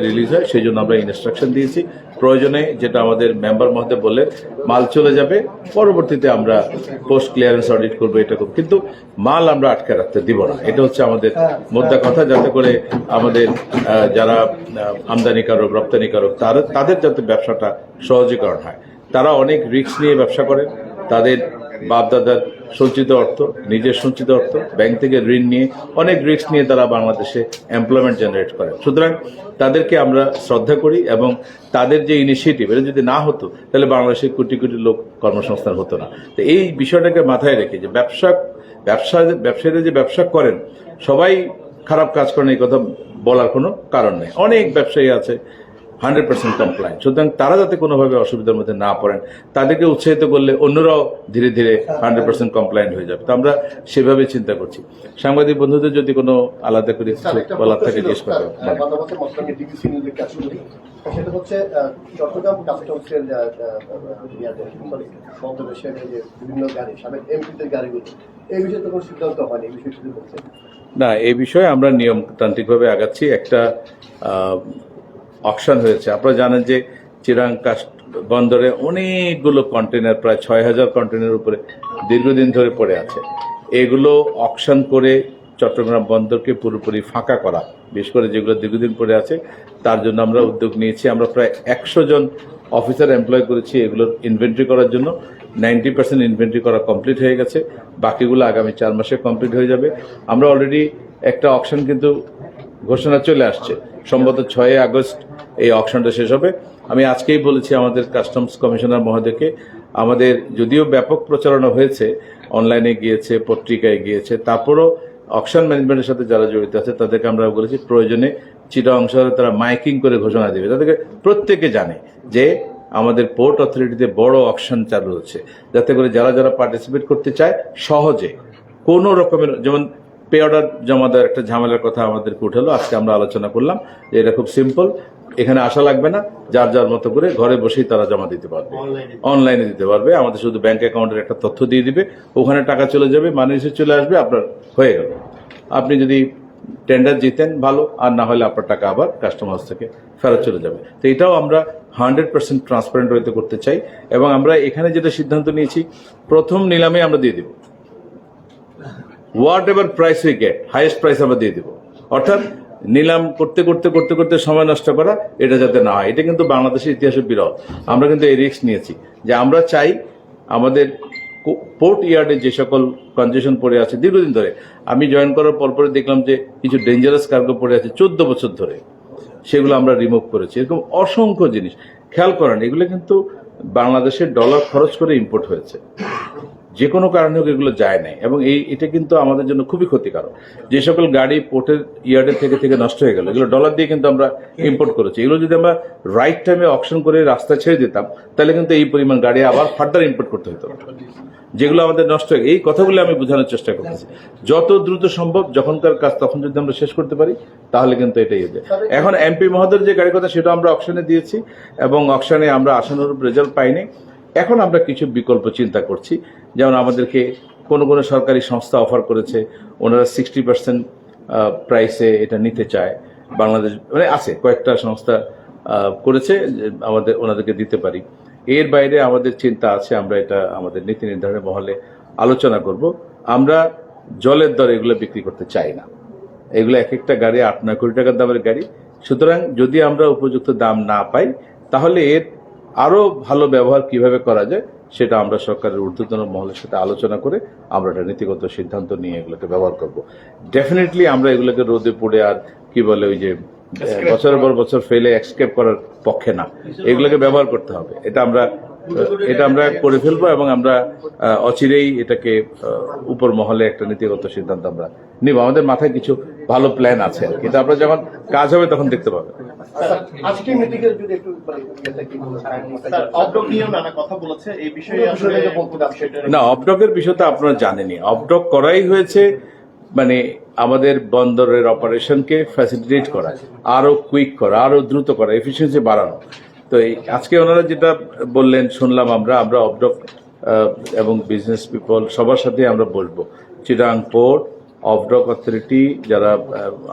Release হয়, সেই জন্য আমরা ইনস্ট্রাকশন দিয়েছি। প্রয়োজনে যেটা আমাদের মেম্বার মহোদয় বললেন, মাল চলে যাবে, পরবর্তীতে আমরা পোস্ট ক্লিয়ারেন্স অডিট করবো, এটা করবো, কিন্তু মাল আমরা আটকে রাখতে দিব না। এটা হচ্ছে আমাদের মোদ্দা কথা, যাতে করে আমাদের যারা আমদানিকারক রপ্তানিকারক তাদের যাতে ব্যবসাটা সহজীকরণ হয়। তারা অনেক রিস্ক নিয়ে ব্যবসা করেন, তাদের বাপদাদার সঞ্চিত অর্থ, নিজের সঞ্চিত অর্থ, ব্যাংক থেকে ঋণ নিয়ে অনেক রিস্ক নিয়ে তারা বাংলাদেশে এমপ্লয়মেন্ট জেনারেট করে। সুতরাং তাদেরকে আমরা শ্রদ্ধা করি এবং তাদের যে ইনিশিয়েটিভ, এটা যদি না হতো তাহলে বাংলাদেশে কোটি কোটি লোক কর্মসংস্থান হতো না। তো এই বিষয়টাকে মাথায় রেখে যে ব্যবসায়ীরা যে ব্যবসা করেন সবাই খারাপ কাজ করেন এই কথা বলার কোনো কারণ নেই। অনেক ব্যবসায়ী আছে 100% কমপ্লায়েন্ট। সুতরাং তারা যাতে কোনোভাবে অসুবিধার মধ্যে না পড়েন, তাদেরকে উৎসাহিত করলে অন্যরাও ধীরে ধীরে 100% কমপ্লায়েন্ট হয়ে যাবে। তো আমরা সেভাবে চিন্তা করছি। সাংবাদিক বন্ধুদের যদি কোনো আলাদা করে বলার থাকে জিজ্ঞেস করতে সেটা হচ্ছে চট্টগ্রাম কাস্টমসের বিভিন্ন গাড়ি, সাবেক এমপিদের গাড়িগুলো, এই বিষয়ে তো কোনো সিদ্ধান্ত হয়নি, এই বিষয়ে শুধু বলছেন না। এই বিষয়ে আমরা নিয়মতান্ত্রিকভাবে আগাচ্ছি। একটা অকশন হয়েছে, আপনারা জানেন যে চিরাং বন্দরে অনেকগুলো কন্টেনার, প্রায় 6000 কন্টেনারের উপরে দীর্ঘদিন ধরে পড়ে আছে। এগুলো অকশন করে চট্টগ্রাম বন্দরকে পুরোপুরি ফাঁকা করা, বিশেষ করে যেগুলো দীর্ঘদিন পড়ে আছে, তার জন্য আমরা উদ্যোগ নিয়েছি। আমরা প্রায় 100 জন অফিসার এমপ্লয় করেছি এগুলোর ইনভেন্টরি করার জন্য। 90% ইনভেন্টরি করা কমপ্লিট হয়ে গেছে, বাকিগুলো আগামী 4 মাসে কমপ্লিট হয়ে যাবে। আমরা অলরেডি একটা অকশন কিন্তু ঘোষণা চলে আসছে, সম্ভবত 6 আগস্ট এই অকশনটা শেষ হবে। আমি আজকেই বলেছি আমাদের কাস্টমস কমিশনার মহোদয়কে, আমাদের যদিও ব্যাপক প্রচারণা হয়েছে, অনলাইনে গিয়েছে, পত্রিকায় গিয়েছে, তারপরও অকশন ম্যানেজমেন্টের সাথে যারা জড়িত আছে তাদেরকে আমরা বলেছি প্রয়োজনে চিটাগং শহরে তারা মাইকিং করে ঘোষণা দেবে, তাদেরকে প্রত্যেকে জানে যে আমাদের পোর্ট অথরিটিতে বড় অকশন চালু হচ্ছে, যাতে করে যারা যারা পার্টিসিপেট করতে চায় সহজে কোনো রকমের, যেমন পে অর্ডার জমা দেওয়ার একটা ঝামেলার কথা আমাদেরকে উঠালো, আজকে আমরা আলোচনা করলাম যে এটা খুব সিম্পল, এখানে আসা লাগবে না, যার যার মতো করে ঘরে বসেই তারা জমা দিতে পারবে, অনলাইনে দিতে পারবে। আমাদের শুধু ব্যাংক অ্যাকাউন্টের একটা তথ্য দিয়ে দিবে, ওখানে টাকা চলে যাবে, মানি রিসিট চলে আসবে, আপনার হয়ে গেল। আপনি যদি টেন্ডার জিতেন ভালো, আর না হলে আপনার টাকা আবার কাস্টমার থেকে ফেরত চলে যাবে। তো এটাও আমরা 100% ট্রান্সপারেন্ট হইতে করতে চাই। এবং আমরা এখানে যেটা সিদ্ধান্ত নিয়েছি, প্রথম নিলামে আমরা দিয়ে দিব, what ever price we get, highest price আমরা দিয়ে দিব। অর্থাৎ নিলাম করতে করতে করতে করতে সময় নষ্ট করা, এটা যাতে না হয়। এটা কিন্তু বাংলাদেশের ইতিহাসে বিরল। আমরা কিন্তু এই রিস্ক নিয়েছি যে আমরা চাই আমাদের পোর্ট ইয়ার্ডে যে সকল কনজেশন পড়ে আছে দীর্ঘদিন ধরে, আমি জয়েন করার পরপরে দেখলাম যে কিছু ডেঞ্জারাস কার্গো পড়ে আছে 14 বছর ধরে, সেগুলো আমরা রিমুভ করেছি। এরকম অসংখ্য জিনিস খেয়াল করেন, এগুলো কিন্তু বাংলাদেশের ডলার খরচ করে ইম্পোর্ট হয়েছে, যে কোনো কারণে হোক এগুলো যায় নাই। এবং এটা কিন্তু আমাদের জন্য খুবই ক্ষতিকারক। যে সকল গাড়ি পোর্টের ইয়ার্ডের থেকে নষ্ট হয়ে গেল, এগুলো ডলার দিয়ে কিন্তু আমরা ইম্পোর্ট করেছি। এগুলো যদি আমরা রাইট টাইমে অকশন করে রাস্তায় ছেড়ে দিতাম, তাহলে কিন্তু এই পরিমাণ গাড়ি আবার ফার্দার ইম্পোর্ট করতে হতো, যেগুলো আমাদের নষ্ট হয়ে। এই কথাগুলো আমি বোঝানোর চেষ্টা করতেছি। যত দ্রুত সম্ভব যখনকার কাজ তখন যদি আমরা শেষ করতে পারি, তাহলে কিন্তু এটাই হবে। এখন এমপি মহোদয়ের যে গাড়ির কথা, সেটা আমরা অকশনে দিয়েছি এবং অকশনে আমরা আশানুরূপ রেজাল্ট পাইনি। এখন আমরা কিছু বিকল্প চিন্তা করছি, যেমন আমাদেরকে কোনো কোনো সরকারি সংস্থা অফার করেছে, ওনারা 60% প্রাইসে এটা নিতে চায়। বাংলাদেশ মানে আছে কয়েকটা সংস্থা করেছে, আমাদের ওনাদেরকে দিতে পারি। এর বাইরে আমাদের চিন্তা আছে, আমরা এটা আমাদের নীতি নির্ধারণের মহলে আলোচনা করব। আমরা জলের দরে এগুলো বিক্রি করতে চাই না। এগুলো এক একটা গাড়ি 8-9 কোটি টাকার দামের গাড়ি। সুতরাং যদি আমরা উপযুক্ত দাম না পাই, তাহলে এর আরো ভালো ব্যবহার কিভাবে করা যায় সেটা আমরা সরকারের ঊর্ধ্বতন মহলের সাথে আলোচনা করে আমরা একটা নীতিগত সিদ্ধান্ত নিয়ে এগুলোকে ব্যবহার করব। ডেফিনেটলি আমরা এগুলোকে রোদে পড়ে আর কি বলে ওই যে বছরের পর বছর ফেলে এক্সকেপ করার পক্ষে না, এগুলোকে ব্যবহার করতে হবে। এটা আমরা করে ফেলবো এবং আমরা অচিরেই এটাকে উপর মহলে একটা নীতিগত সিদ্ধান্ত আমরা নিব। আমাদের মাথায় কিছু ভালো প্ল্যান আছে, কিন্তু আপনারা যখন কাজ হবে তখন দেখতে পাবেন। না, অবডকের বিষয়টা আপনারা জানেনই। অবডক করাই হয়েছে মানে আমাদের বন্দরের অপারেশনকে ফ্যাসিলিটেট করা, আরো কুইক করা, আরো দ্রুত করা, এফিসিয়েন্সি বাড়ানো। তো আজকে ওনারা যেটা বললেন শুনলাম, আমরা অবডক এবং বিজনেস পিপল সবার সাথে আমরা বলবো চিটাগং পোর্ট অফডক অথরিটি যারা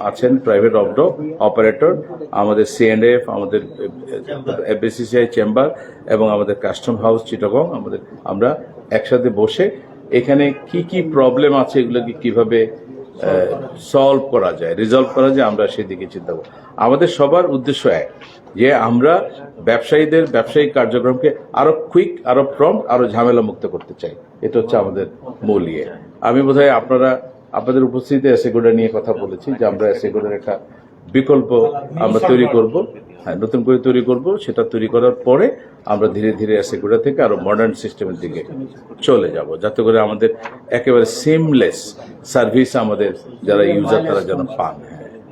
আছেন, প্রাইভেট অফডক অপারেটর, আমাদের সিএনএফ, আমাদের এফবিসিসিআই চেম্বার এবং আমাদের কাস্টম হাউস চিটাগং, আমরা একসাথে বসে এখানে কি কি প্রবলেম আছে এগুলোকে কিভাবে সলভ করা যায়, রিজলভ করা যায়, আমরা সেদিকে চিন্তা করব। আমাদের সবার উদ্দেশ্য এক, যে আমরা ব্যবসায়ীদের ব্যবসায়িক কার্যক্রমকে আরো কুইক, আরো প্রম্পট, আরো ঝামেলা মুক্ত করতে চাই। এটা হচ্ছে আমাদের মূল ইয়ে। আমি বোধহয় আপনাদের উপস্থিতিতে এসএগুডা নিয়ে কথা বলেছি, যে আমরা এসএগুডার একটা বিকল্প আমরা তৈরি করব, হ্যাঁ, নতুন করে তৈরি করব। সেটা তৈরি করার পরে আমরা ধীরে ধীরে এসএগুডা থেকে আরো মডার্ন সিস্টেমের দিকে চলে যাব, যাতে করে আমাদের একেবারে সিমলেস সার্ভিস আমাদের যারা ইউজার তারা যেন পান।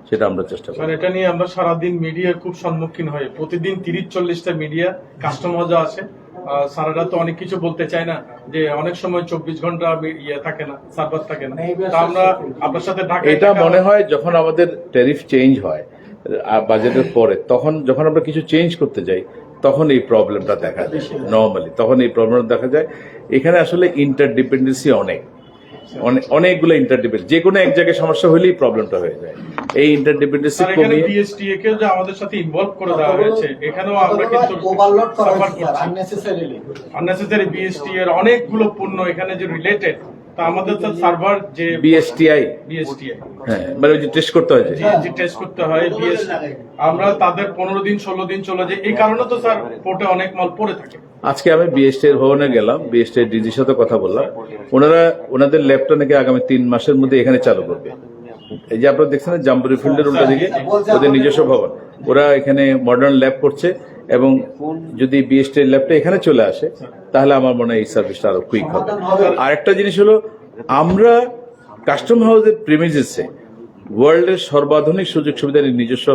সেটা আমরা চেষ্টা করি। এটা নিয়ে আমরা সারাদিন মিডিয়ার খুব সম্মুখীন হই, প্রতিদিন 30-40টা মিডিয়া কাস্টমার যা আছে। স্যারেরা তো অনেক কিছু বলতে চায় না, যে অনেক সময় 24 ঘন্টা ইয়ে থাকে না, সার্ভার থাকে না। তা আমরা আপনার সাথে এটা মনে হয় যখন আমাদের ট্যারিফ চেঞ্জ হয় বাজেটের পরে, তখন যখন আমরা কিছু চেঞ্জ করতে যাই তখন এই প্রবলেমটা দেখা যায়। নর্মালি তখন এই প্রবলেমটা দেখা যায়। এখানে আসলে ইন্টারডিপেন্ডেন্সি অনেকগুলো ইন্টারডিপেন্ডেন্স, যে কোনো এক জায়গায় সমস্যা হলেই প্রবলেমটা হয়ে যায়। এই ইন্টারডিপেন্ডেন্সি কমিয়ে বিএসটিএ কে যে আমাদের সাথে ইনভলভ করে দেওয়া হয়েছে, এখানেও আমরা কিন্তু ওভারলোড করা সাফার হচ্ছে করছি। আননেসেসারি বিএসটিএ এর অনেকগুলো পণ্য এখানে যে রিলেটেড, তা আমাদের তো সার্ভার যে বিএসটিআই, হ্যাঁ, মানে ওই যে টেস্ট করতে হয়, যে টেস্ট করতে হয় আমরা তাদের 15 দিন 16 দিন চলে যায়। এই কারণে তো স্যার পোর্টে অনেক মাল পড়ে থাকে। আজকে আমি বিএসটি এর ভবনে গেলাম, বিএসটি এর ডিজির সাথে কথা বললাম। ওনাদের ল্যাবটা নাকি আগামী 3 মাসের মধ্যে এখানে চালু করবে। এই যে আপনারা দেখছেন জাম্বুরি ফিল্ডের উল্টা দিকে ওদের নিজস্ব ভবন, ওরা এখানে মডার্ন ল্যাব করছে। এবং যদি বিএসটি এর ল্যাবটা এখানে চলে আসে, তাহলে আমার মনে হয় এই সার্ভিসটা আরো কুইক হবে। আরেকটা জিনিস হলো, আমরা কাস্টম হাউসের প্রিমিসেসে ওয়ার্ল্ডের সর্বাধুনিক সুযোগ সুবিধার নিজস্ব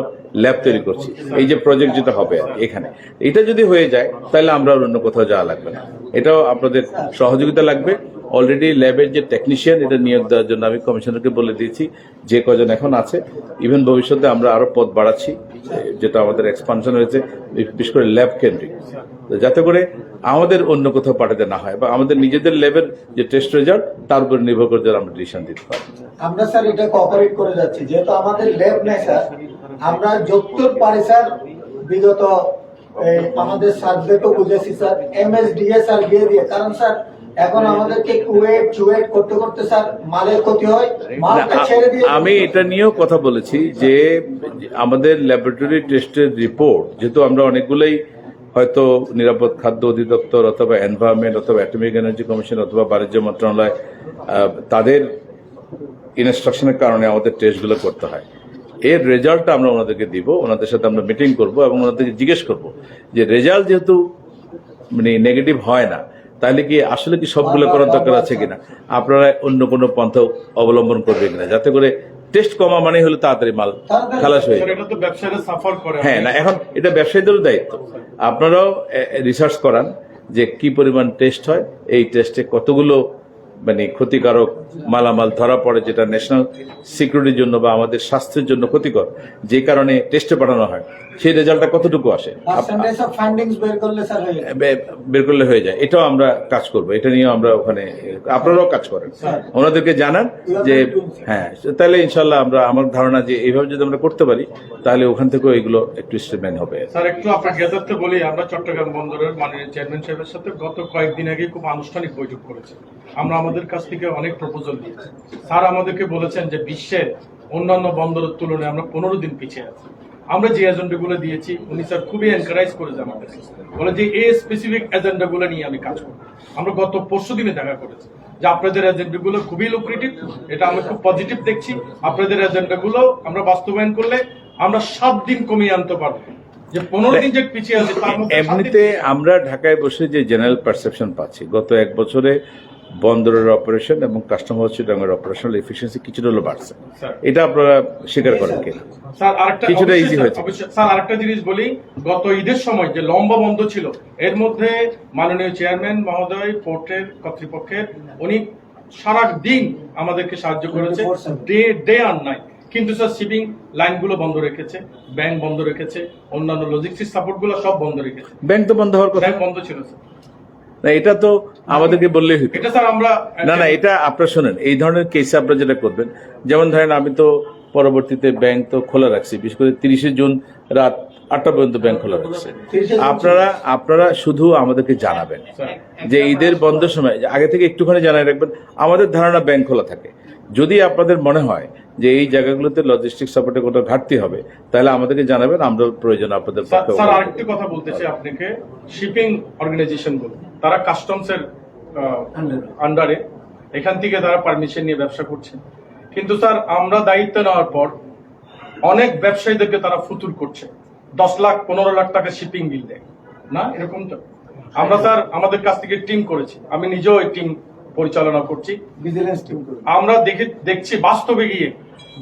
ল্যাব তৈরি করছি। এই যে প্রজেক্ট যেটা হবে এখানে, এটা যদি হয়ে যায় তাহলে আমরা অন্য কোথাও যাওয়া লাগবে না। এটাও আপনাদের সহযোগিতা লাগবে। অলরেডি ল্যাবের যে টেকনিশিয়ান, এটা নিয়োগ দেওয়ার জন্য আমি কমিশনারকে বলে দিয়েছি, যে কজন এখন আছে। ইভেন ভবিষ্যতে আমরা আরো পদ বাড়াচ্ছি, যেটা আমাদের এক্সপানশন হয়েছে, বিশেষ করে ল্যাব কেন্দ্রিক, যাতে করে আমাদের অন্য কোথাও পাঠাতে না হয়, বা আমাদের নিজেদের ল্যাবের যে টেস্ট রেজাল্ট তার উপর নির্ভর করে যেন আমরা ডিসিশন দিতে পারি। আমরা স্যার এটা কোঅপারেট করে যাচ্ছি, যেহেতু আমাদের ল্যাব নেই স্যার। আমরা যতদূর পারি স্যার, বিগত আমাদের সার্ভেকেও বুঝেছি স্যার, এমএসডিএ স্যার দিয়ে, কারণ স্যার এখন আমাদেরকে চুয়েট করতে করতে স্যার মালের ক্ষতি হয়, মালটা ছেড়ে দিয়ে। আমি এটা নিয়েও কথা বলেছি, যে আমাদের ল্যাবরেটরি টেস্টের রিপোর্ট, যেহেতু আমরা অনেকগুলোই হয়তো নিরাপদ খাদ্য অধিদপ্তর অথবা এনভায়রনমেন্ট অথবা অ্যাটমিক এনার্জি কমিশন অথবা বাণিজ্য মন্ত্রণালয়, তাদের ইনস্ট্রাকশনের কারণে আমাদের টেস্টগুলো করতে হয়। এর রেজাল্টটা আমরা ওনাদেরকে দিব, ওনাদের সাথে আমরা মিটিং করব এবং ওনাদেরকে জিজ্ঞেস করব যে রেজাল্ট যেহেতু মানে নেগেটিভ হয় না, তাহলে কি আসলে কি সবগুলো করার দরকার আছে কিনা, আপনারা অন্য কোনো পন্থা অবলম্বন করবে কিনা, যাতে করে টেস্ট কমা মানে হলে তাড়াতাড়ি মাল খালাস হয়ে যায়। হ্যাঁ, না, এখন এটা ব্যবসায়ীদেরও দায়িত্ব। আপনারাও রিসার্চ করান যে কি পরিমাণ টেস্ট হয়, এই টেস্টে কতগুলো মানে ক্ষতিকারক মালামাল ধরা পড়ে, যেটা ন্যাশনাল সিকিউরিটির জন্য বা আমাদের স্বাস্থ্যের জন্য ক্ষতিকর, যে কারণে টেস্টে পাঠানো হয়, সেই রেজাল্টটা কতটুকু আসে বের করলে হয়ে যায়। এটাও আমরা কাজ করবো, এটা নিয়ে আমরা ওখানে, আপনারাও কাজ করেন, ওনাদেরকে জানান যে হ্যাঁ, তাহলে ইনশাল্লাহ আমার ধারণা যে এইভাবে যদি আমরা করতে পারি, তাহলে ওখান থেকেও এগুলো একটু স্ট্রিমলাইন হবে। স্যার একটু আপনার গেদারতে বলি, আমরা চট্টগ্রাম বন্দরের মাননীয় চেয়ারম্যান সাহেবের সাথে গত কয়েকদিন আগে খুব আনুষ্ঠানিক বৈঠক করেছি। আমরা আমাদের কাছ থেকে অনেক প্রপোজাল দিয়েছি। স্যার আমাদেরকে বলেছেন যে বিশ্বের অন্যান্য বন্দরের তুলনায় আমরা 15 দিন পিছিয়ে আছি। আমরা যে এজেন্ডাগুলো দিয়েছি, উনি স্যার খুবই এনকারেজ করেছে আমাদের, বলে যে এই স্পেসিফিক এজেন্ডাগুলো নিয়ে আমি কাজ করব। আমরা গত পরশু দিনে দেখা করেছি যে আপনাদের এজেন্ডাগুলো খুবই লুক্রেটিভ, এটা আমি খুব পজিটিভ দেখছি। আপনাদের এজেন্ডাগুলো আমরা বাস্তবায়ন করলে আমরা 7 দিন কমিয়ে আনতে পারবো, যে 15 দিন যে পিছিয়ে আছে তার মধ্যে। এমনিতে আমরা ঢাকায় বসে যে জেনারেল পারসেপশন পাচ্ছি, গত 1 বছরে বন্দরের অপারেশন এবং কাস্টম হাউস চিটাগংয়ের অপারেশনাল এফিসিয়েন্সি কিছুটা হলো বাড়ছে। এটা আপনারা স্বীকার করেন কিনা? স্যার আরেকটা কিছুটা ইজি হয়েছে। স্যার আরেকটা জিনিস বলি, গত ঈদের সময় যে লম্বা বন্ধ ছিল, এর মধ্যে মাননীয় চেয়ারম্যান মহোদয়, পোর্টের কর্তৃপক্ষের, উনি সারা দিন আমাদেরকে সাহায্য করেছে, ডে আর নাইট। কিন্তু স্যার শিপিং লাইনগুলো বন্ধ রেখেছে, ব্যাংক বন্ধ রেখেছে, অন্যান্য লজিস্টিক সাপোর্ট গুলো সব বন্ধ রেখেছে। ব্যাংক তো বন্ধ হওয়ার কথা, ব্যাংক বন্ধ ছিল স্যার। না এটা তো আমাদেরকে বললেই হতো। এটা স্যার আমরা না এটা আপনারা শোনেন, এই ধরনের কেসে আপনারা যেটা করবেন, যেমন ধরেন আমি তো পরবর্তীতে ব্যাংক তো খোলা রাখছি, বিশেষ করে 30শে জুন রাত 8টা পর্যন্ত ব্যাংক খোলা রাখছে। আপনারা শুধু আমাদেরকে জানাবেন যে ঈদের বন্ধের সময় আগে থেকে একটুখানি জানাই রাখবেন। আমাদের ধারণা ব্যাংক খোলা থাকে। যদি আপনাদের মনে হয় যে এই জায়গাগুলোতে লজিস্টিক সাপোর্টের কোনো ঘাটতি হবে, তাহলে আমাদেরকে জানাবেন, আমরা প্রয়োজন আপনাদের পক্ষে। স্যার আরেকটি কথা বলতে চাই আপনাকে, শিপিং অর্গানাইজেশন গুলো তারা কাস্টমসের আন্ডারে এখান থেকে তারা পারমিশন নিয়ে ব্যবসা করছে, কিন্তু স্যার আমরা দায়িত্ব নেওয়ার পর অনেক ব্যবসায়ীদেরকে তারা ফুতুর করছে, 10 লাখ 15 লাখ টাকা শিপিং বিল দেয় না, এরকম তো আমরা স্যার আমাদের কাছ থেকে টিম করেছি, আমি নিজেও এই টিম পরিচালনা করছি। ভিজিলেন্স টিম করে আমরা দেখছি বাস্তবে গিয়ে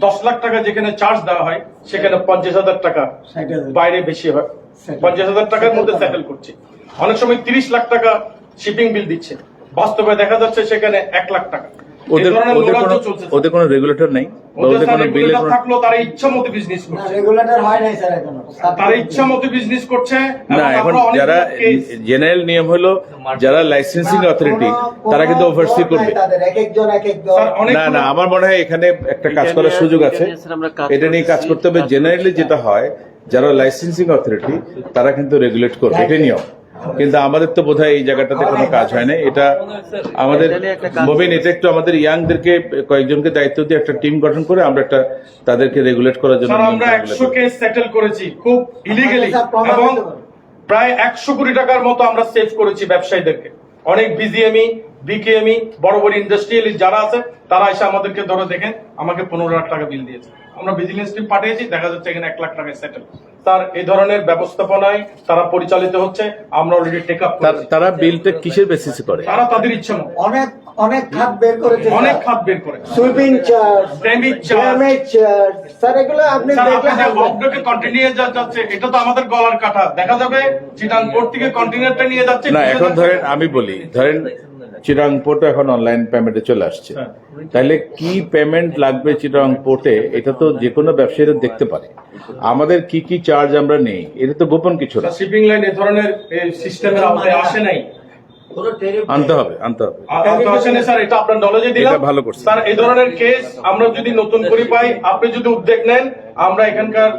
10 লাখ টাকা যেখানে চার্জ দেওয়া হয় সেখানে 50,000 টাকা 60,000 বাইরে বেশি হয়, 50,000 টাকার মধ্যে সেটেল করছে। অনেক সময় 30 লাখ টাকা শিপিং বিল দিচ্ছে, বাস্তবে দেখা যাচ্ছে সেখানে 1 লাখ টাকা। ওদের কোনো রেগুলেটর নাই, ওদের কোনো বিলে থাকলো তারা ইচ্ছা মতো বিজনেস করছে, রেগুলেটর হয় নাই স্যার এখনো। তারা ইচ্ছা মতো বিজনেস করছে। না, এখন যারা জেনারেল নিয়ম হলো যারা লাইসেন্সিং অথরিটি তারা কিন্তু ওভারসি করবে। তাদের এক একজন না আমার মনে হয় এখানে একটা কাজ করার সুযোগ আছে, এটা নিয়ে কাজ করতে হবে। জেনারেলি যেটা হয়, যারা লাইসেন্সিং অথরিটি তারা কিন্তু রেগুলেট করবে, এটাই নিয়ম। কিন্তু আমাদের তো বোধহয় এই জায়গাটাতে কোনো কাজ হয় না। এটা আমাদের মবিন, এটা একটু আমাদের ইয়াংদেরকে কয়েকজনকে দায়িত্ব দিয়ে একটা টিম গঠন করে আমরা একটা তাদেরকে রেগুলেট করার জন্য। আমরা 100 কেস সেটেল করেছি খুব ইলিগালি, এবং প্রায় 100 কোটি টাকার মতো আমরা সেভ করেছি ব্যবসায়ীদেরকে। অনেক বিজিএমই, বিকেএমই, বড় বড় ইন্ডাস্ট্রিয়ালিস্ট যারা আছে তারা এসে আমাদেরকে ধরে দেখেন আমাকে 15 লাখ টাকা বিল দিয়েছে, আমরা ভিজিলেন্স টিম পাঠিয়েছি, দেখা যাচ্ছে এখানে 1 লাখ টাকায় সেটেল। তার এই ধরনের ব্যবস্থাপনায় তারা পরিচালিত হচ্ছে, আমরা অলরেডি টেক আপ করেছি। তারা বিলটা কিসের বেসিসে করে? তারা তাদের ইচ্ছা মতো অনেক খাত বের করেছে, অনেক খাত বের করে, sweeping charge, damage charge, sir এগুলো আপনি দেখলে কন্টিনিউ যাচ্ছে, এটা তো আমাদের গলার কাটা। দেখা যাবে চিটাং পোর্ট থেকে কন্টেইনারটা নিয়ে যাচ্ছে না, এখন ধরেন আমি বলি, ধরেন চিটাং পোর্টে এখন অনলাইন পেমেন্টে চলে আসছে, তাহলে কি পেমেন্ট লাগবে চিটাং পোর্টে এটা তো যে কোনো ব্যবসায়ীরা দেখতে পারে। আমাদের কি কি চার্জ আমরা নেই এটা তো গোপন কিছু না। শিপিং লাইন এ ধরনের সিস্টেমের আওতায় আসে নাই, আনতে হবে। স্যার এটা আপনার নলেজে দিলাম, এটা ভালো করছে। স্যার এই ধরনের কেস আমরা যদি নতুন করে পাই, আপনি যদি উদ্যোগ নেন, আমরা এখানকার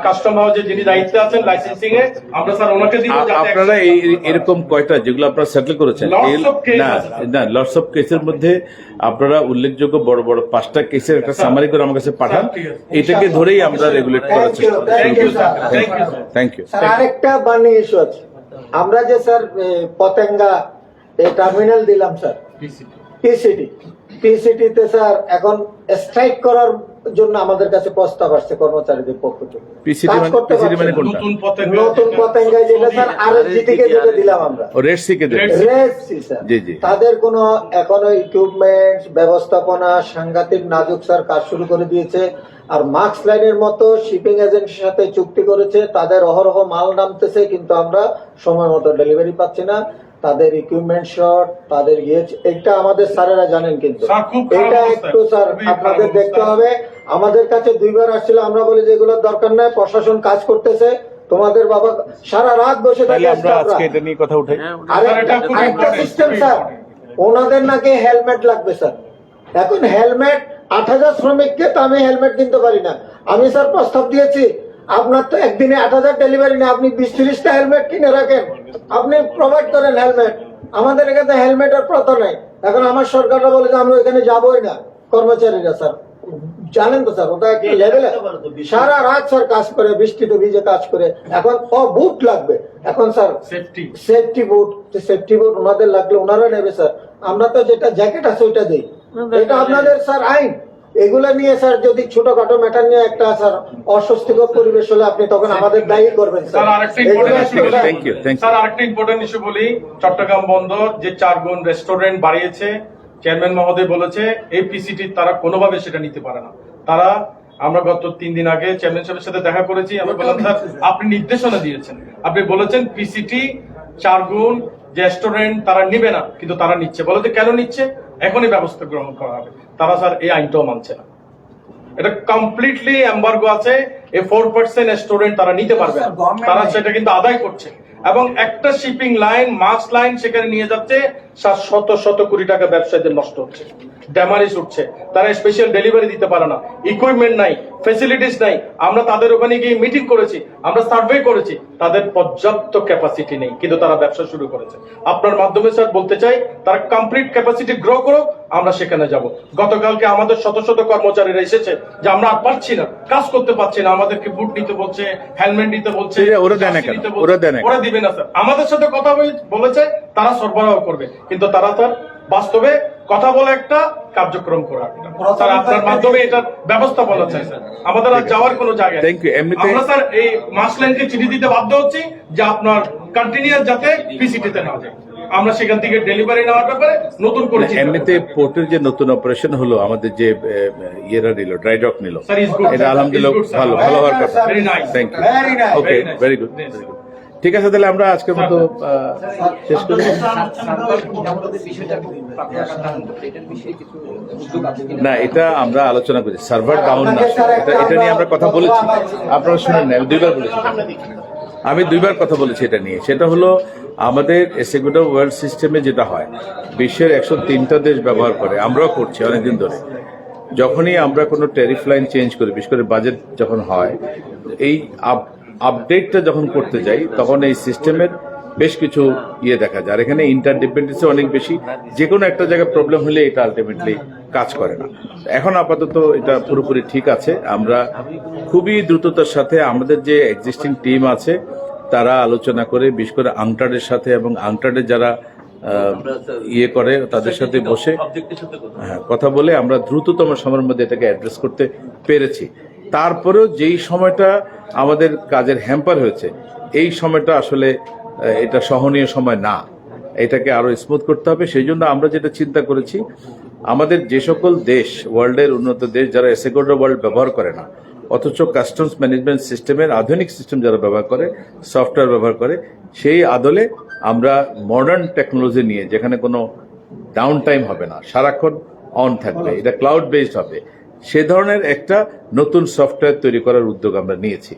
কাস্টম হাউসে যিনি দায়িত্বে আছেন লাইসেন্সিং এ, আমরা স্যার ওনাকে দিব। আপনারা এরকম কয়টা যেগুলো আপনারা সেটেল করেছেন, না লটস অফ কেসের মধ্যে আপনারা উল্লেখযোগ্য বড় বড় 5টা কেসের একটা সামারি করে আমার কাছে পাঠান, এটাকে ধরেই আমরা রেগুলেট করার চেষ্টা করব। Thank you. স্যার আরেকটা বার্নিং ইস্যু আছে, আমরা যে স্যার পতেঙ্গা টার্মিনাল দিলাম স্যার পিসিটিতে স্যার এখন স্ট্রাইক করার জন্য আমাদের কাছে প্রস্তাব আসছে কর্মচারীদের পক্ষ থেকে। পিসিটি মানে কোনটা? নতুন পতেঙ্গায় যেটা স্যার আরএসজি কে যেটা দিলাম আমরা, রেড সি কে দিলাম। রেড সি স্যার, তাদের কোনো এখনো ইকুইপমেন্ট ব্যবস্থাপনা সাংঘাতিক নাজুক স্যার কাজ শুরু করে দিয়েছে। আর মার্কস লাইনের মতো শিপিং এজেন্সির সাথে চুক্তি করেছে, তাদের অহরহ মাল নামতেছে, কিন্তু আমরা সময় মতো ডেলিভারি পাচ্ছি না। তাদের ইকুইপমেন্ট শর্ট, তাদের এটা আমাদের স্যারেরা জানেন, কিন্তু এটা একটু স্যার আপনাদের দেখতে হবে। আমাদের কাছে 2বার আসছিল, আমরা বলি যে এগুলোর দরকার নাই, প্রশাসন কাজ করতেছে, তোমাদের বাবা সারা রাত বসে থাকে। এটা নিয়ে কথা উঠাই। আরেকটা সিস্টেম স্যার, ওনাদের নাকি হেলমেট লাগবে স্যার। এখন হেলমেট 8,000 শ্রমিককে তো আমি হেলমেট কিনতে পারি না। আমি স্যার প্রস্তাব দিয়েছি, আপনার তো একদিনে 8,000 ডেলিভারি না, আপনি 20-30টা হেলমেট কিনে রাখেন, আপনি প্রোভাইড করেন হেলমেট। আমাদের এখানে হেলমেটের প্রথা নেই। এখন আমার সরকাররা বলে যে আমরা এখানে যাবোই না, কর্মচারীরা স্যার জানেন তো স্যার, ওটা একটা লেভেলে সারা রাত স্যার কাজ করে, বৃষ্টিতে ভিজে কাজ করে। এখন বুট লাগবে, এখন স্যার সেফটি বুট ওনাদের লাগলে ওনারা নেবে স্যার। আমরা তো যেটা জ্যাকেট আছে ওইটা দিই, এটা আপনাদের স্যার আইন। এগুলা নিয়ে স্যার যদি ছোটখাটো ম্যাটার নিয়ে একটা স্যার অস্বস্তিকর পরিবেশ হলে আপনি তখন আমাদের দায়ী করবেন স্যার। আরেকটা ইম্পর্টেন্ট ইস্যু বলি, চট্টগ্রাম বন্দর যে 4 গুণ রেস্টুরেন্ট বাড়িয়েছে, চেয়ারম্যান মহোদয় বলেছে এই পিসিটি তারা কোনোভাবে সেটা নিতে পারে না। তারা, আমরা গত 3 দিন আগে চেয়ারম্যান সাহেবের সাথে দেখা করেছি, আমি বললাম স্যার আপনি নির্দেশনা দিয়েছেন, আপনি বলেছেন পিসিটি 4 গুণ রেস্টুরেন্ট তারা নিবে না, কিন্তু তারা নিচ্ছে। বলে যে কেন নিচ্ছে, এখনই ব্যবস্থা গ্রহণ করা হবে। তারা স্যার এই আইনটাও মানছে না, এটা কমপ্লিটলি এম্বার্গো আছে, এই 4% রেস্টুরেন্ট তারা নিতে পারবে না, তারা সেটা কিন্তু আদায় করছে। এবং একটা শিপিং লাইন মাস লাইন সেখানে নিয়ে যাচ্ছে শত শত কোটি টাকা ব্যবসায়ীদের নষ্ট হচ্ছে, ড্যামারেজ উঠছে, তারা স্পেশাল ডেলিভারি দিতে পারে না, ইকুইপমেন্ট নাই, ফেসিলিটিস নাই। আমরা তাদের ওখানে গিয়ে মিটিং করেছি, আমরা সার্ভে করেছি, তাদের পর্যাপ্ত ক্যাপাসিটি নেই, কিন্তু তারা ব্যবসা শুরু করেছে। আপনার মাধ্যমে স্যার বলতে চাই, তারা কমপ্লিট ক্যাপাসিটি গ্রো করুক, আমরা সেখানে যাব। গতকালকে আমাদের শত শত কর্মচারীরা এসেছে যে আমরা আর পারছি না, কাজ করতে পারছি না, আমাদেরকে বুট নিতে বলছে, হেলমেট নিতে বলছে, ওরা দেয় না কেন? নিতে বলছে। ওরা দেয় না কেন? ওরা দিবে না স্যার, আমাদের সাথে কথা বলেছে তারা সরবরাহ করবে, কিন্তু তারা তার বাস্তবে কথা বলে একটা, কার্যক্রম করা একটা। স্যার আপনার মাধ্যমে এটার ব্যবস্থা বলা চাই স্যার, আমাদের আর যাওয়ার কোনো জায়গা নেই। Thank you. এমনিতে- আমরা স্যার এই মাস লাইনকে চিঠি দিতে বাধ্য হচ্ছি যে আপনার কন্টিনিউয়াস যাতে পিসিটিতে না যায়, আমরা সেখান থেকে ডেলিভারি নেওয়ার ব্যাপারে নতুন করে চিন্তা এমনিতে করব। পোর্টের যে নতুন অপারেশন হলো, আমাদের যে ইয়েরা নিল, ড্রাই ডক নিল, Sir, is good, এটা sir. আলহামদুলিল্লাহ Is good, sir. ভালো ভালো হওয়ার কথা। Very nice. Thank you. Very nice. Okay, Very nice. Very good. Yes. ঠিক আছে, তাহলে আমরা আজকের মতো শেষ করি। না, এটা আমরা আলোচনা করি, সার্ভার ডাউন না, এটা নিয়ে আমরা কথা বলেছি, আপনারা শুনেন না, আমি দুইবার বলেছি, আমি দুইবার কথা বলেছি এটা নিয়ে। সেটা হলো আমাদের এসএগুডা ওয়ার্ল্ড সিস্টেমে যেটা হয়, বিশ্বের 103টা দেশ ব্যবহার করে, আমরাও করছি অনেকদিন ধরে। যখনই আমরা কোনো ট্যারিফ লাইন চেঞ্জ করি, বিশেষ করে বাজেট যখন হয়, এই আপডেটটা যখন করতে যাই, তখন এই সিস্টেমের বেশ কিছু দেখা যায়। আর এখানে ইন্টারডিপেন্ডেন্সি অনেক বেশি, যে কোনো একটা জায়গায় প্রবলেম হলে এটা আলটিমেটলি কাজ করে না। এখন আপাতত এটা পুরোপুরি ঠিক আছে। আমরা খুবই দ্রুততার সাথে আমাদের যে এক্সিস্টিং টিম আছে তারা আলোচনা করে, বিশেষ করে আংটার্ডের সাথে এবং আংটার্ডের যারা করে তাদের সাথে বসে কথা বলে আমরা দ্রুততম সময়ের মধ্যে এটাকে অ্যাড্রেস করতে পেরেছি। তারপরেও যেই সময়টা আমাদের কাজের হ্যাম্পার হয়েছে, এই সময়টা আসলে এটা সহনীয় সময় না, এটাকে আরো স্মুথ করতে হবে। সেই জন্য আমরা যেটা চিন্তা করেছি, আমাদের যে সকল দেশ, ওয়ার্ল্ডের উন্নত দেশ যারা এসএগুডা ওয়ার্ল্ড ব্যবহার করে না, অথচ কাস্টমস ম্যানেজমেন্ট সিস্টেমের আধুনিক সিস্টেম যারা ব্যবহার করে, সফটওয়্যার ব্যবহার করে, সেই আদলে আমরা মডার্ন টেকনোলজি নিয়ে, যেখানে কোনো ডাউন টাইম হবে না, সারাক্ষণ অন থাকবে, এটা ক্লাউড বেসড হবে, সে ধরনের একটা নতুন সফটওয়্যার তৈরি করার উদ্যোগ আমরা নিয়েছি।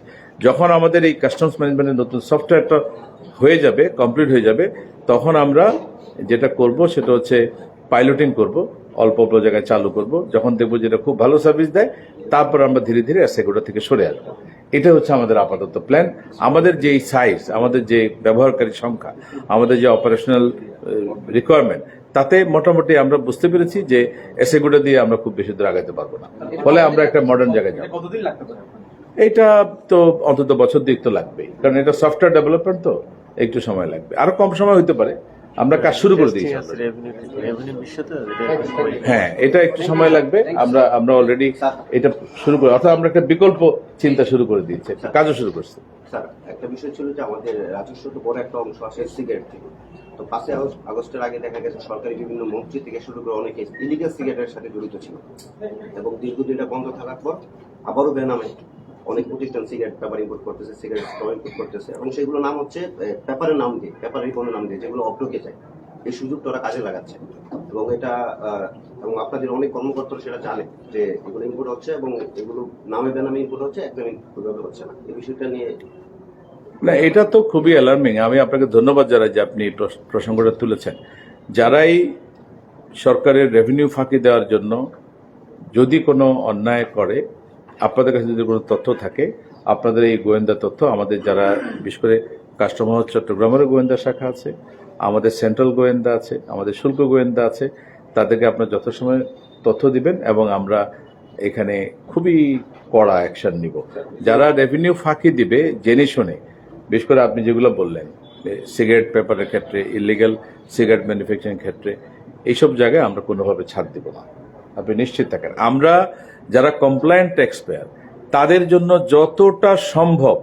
যখন আমাদের এই কাস্টমস ম্যানেজমেন্টের নতুন সফটওয়্যারটা হয়ে যাবে, কমপ্লিট হয়ে যাবে, তখন আমরা যেটা করব সেটা হচ্ছে পাইলটিং করব, অল্প অল্প জায়গায় চালু করব। যখন দেখবো যেটা খুব ভালো সার্ভিস দেয়, তারপর আমরা ধীরে ধীরে এসএগুডা থেকে সরে আসবো। এটা হচ্ছে আমাদের আপাতত প্ল্যান। আমাদের যে সাইজ, আমাদের যে ব্যবহারকারী সংখ্যা, আমাদের যে অপারেশনাল রিকোয়ারমেন্ট, তাতে মোটামুটি আমরা বুঝতে পেরেছি যে এসএগুডা দিয়ে আমরা খুব বেশি দূর আগাতে পারবো না, ফলে আমরা একটা মডার্ন জায়গায় যাবো। কতদিন লাগতে পারে? এটা তো অন্তত বছর দিক তো লাগবেই, কারণ এটা সফটওয়্যার ডেভেলপমেন্ট, তো একটু সময় লাগবে, আরো কম সময় হতে পারে। আমরা কাজ শুরু করে দিয়েছি। হ্যাঁ, এটা একটু সময় লাগবে। আমরা অলরেডি এটা শুরু করে, অর্থাৎ আমরা একটা বিকল্প চিন্তা শুরু করে দিয়েছি, একটা কাজও শুরু করছি। স্যার, একটা বিষয় ছিল যে আমাদের রাজস্ব তো বড় একটা অংশ আসে সিগারেট থেকে। তো 5 আগস্টের আগে দেখা গেছে সরকারি বিভিন্ন মন্ত্রী থেকে শুরু করে অনেকে ইলিগাল সিগারেটের সাথে জড়িত ছিল, এবং দীর্ঘদিন এটা বন্ধ থাকার পর আবারও বেনামে অনেক প্রতিষ্ঠান সিগারেট পেপার ইম্পোর্ট করতেছে, সিগারেট ইম্পোর্ট করতেছে, এবং সেগুলো নাম হচ্ছে পেপারের নাম দিয়ে, পেপারের কোনো নাম দিয়ে, যেগুলো অব্রকে যায়। এই সুযোগটা ওরা কাজে লাগাচ্ছে, এবং এটা এবং আপনাদের অনেক কর্মকর্তারা সেটা জানে যে এগুলো ইম্পোর্ট হচ্ছে, এবং এগুলো নামে বেনামে ইম্পোর্ট হচ্ছে, একদমই হচ্ছে না। এই বিষয়টা নিয়ে না, এটা তো খুবই অ্যালার্মিং। আমি আপনাকে ধন্যবাদ জানাই যে আপনি প্রসঙ্গটা তুলেছেন। যারাই সরকারের রেভিনিউ ফাঁকি দেওয়ার জন্য যদি কোনো অন্যায় করে, আপনাদের কাছে যদি কোনো তথ্য থাকে, আপনাদের এই গোয়েন্দা তথ্য আমাদের যারা, বিশেষ করে কাস্টমার চট্টগ্রামেরও গোয়েন্দা শাখা আছে, আমাদের সেন্ট্রাল গোয়েন্দা আছে, আমাদের শুল্ক গোয়েন্দা আছে, তাদেরকে আপনার যথাসময়ে তথ্য দিবেন, এবং আমরা এখানে খুবই কড়া অ্যাকশন নিব। যারা রেভিনিউ ফাঁকি দিবে জেনে শুনে, বিশেষ করে আপনি যেগুলো বললেন সিগারেট পেপারের ক্ষেত্রে, ইলিগাল সিগারেট ম্যানুফ্যাকচারিং ক্ষেত্রে, এইসব জায়গায় আমরা কোনোভাবে ছাড় দিব না, আপনি নিশ্চিত থাকেন। আমরা যারা কমপ্লায়েন্ট ট্যাক্স পেয়ার, তাদের জন্য যতটা সম্ভব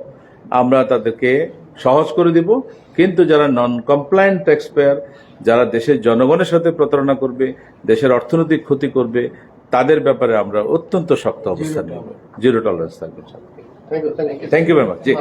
আমরা তাদেরকে সহজ করে দিব, কিন্তু যারা নন কমপ্লায়েন্ট ট্যাক্স পেয়ার, যারা দেশের জনগণের সাথে প্রতারণা করবে, দেশের অর্থনৈতিক ক্ষতি করবে, তাদের ব্যাপারে আমরা অত্যন্ত শক্ত অবস্থান নেব, জিরো টলারেন্স থাকবে। Thank you. Thank you very much. G.